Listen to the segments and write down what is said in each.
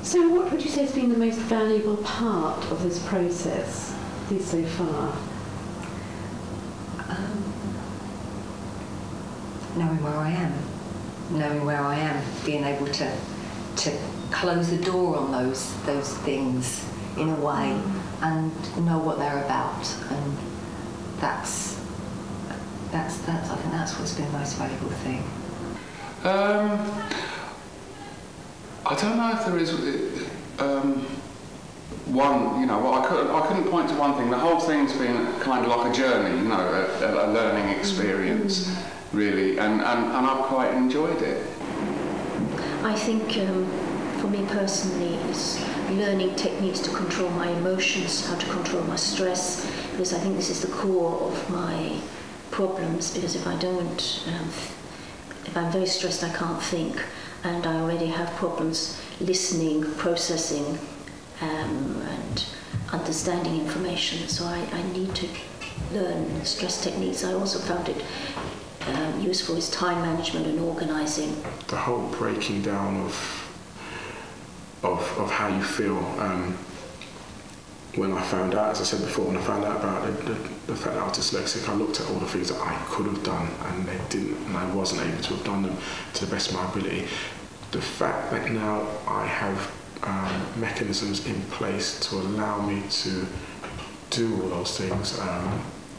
So what would you say has been the most valuable part of this process so far? Knowing where I am, being able to close the door on those things in a way and know what they're about, and that's I think that's what's been the most valuable thing. I don't know if there is one, I couldn't point to one thing. The whole thing's been kind of like a journey, a learning experience, really, and I've quite enjoyed it. I think for me personally it's learning techniques to control my emotions, how to control my stress, because I think this is the core of my problems, because if I don't, if I'm very stressed I can't think, and I already have problems listening, processing and understanding information, so I need to learn stress techniques. I also found it useful is time management and organising. The whole breaking down of how you feel. When I found out, as I said before, when I found out about the fact that I was dyslexic, I looked at all the things that I could have done and they didn't, and I wasn't able to have done them to the best of my ability. The fact that now I have mechanisms in place to allow me to do all those things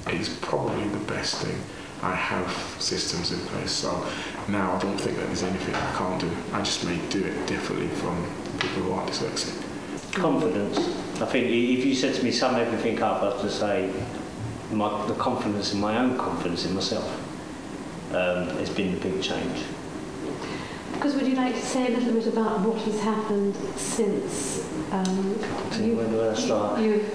is probably the best thing. I have systems in place, so now I don't think that there's anything I can't do. I just may do it differently from people who aren't dyslexic. Confidence. I think if you said to me sum everything up, I'd just say the confidence in my own confidence in myself has been the big change. Because would you like to say a little bit about what has happened since Where do I start? you've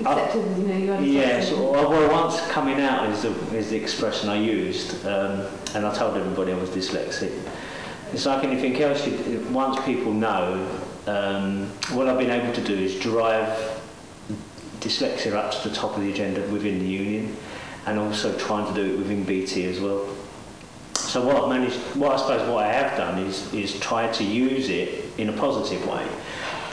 accepted, you had a yes, well, once coming out is the expression I used, and I told everybody I was dyslexic. It's like anything else, once people know, what I've been able to do is drive dyslexia up to the top of the agenda within the union, and also trying to do it within BT as well. So what I have done is try to use it in a positive way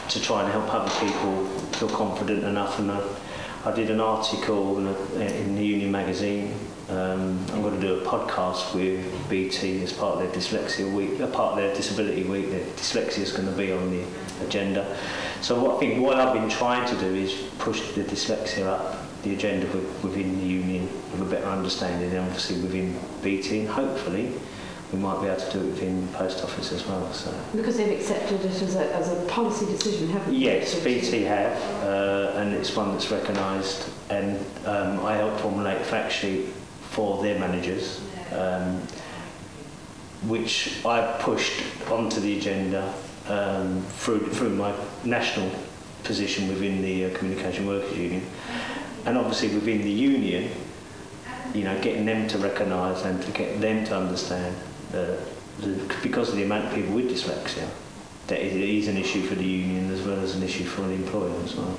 to try and help other people feel confident enough. And I did an article in the Union magazine. I'm going to do a podcast with BT as part of their dyslexia week, part of their disability week. Their dyslexia is going to be on the agenda. So what I've been trying to do is push the dyslexia up the agenda within the union with a better understanding, and obviously within BT, and hopefully we might be able to do it within the post office as well. So because they've accepted it as a policy decision, haven't they? Yes, BT have, and it's one that's recognised, and I helped formulate a fact sheet for their managers, which I pushed onto the agenda through my national position within the Communication Workers Union, and obviously within the union, getting them to recognise and to get them to understand because of the amount of people with dyslexia, that it is an issue for the union as well as an issue for the employer as well.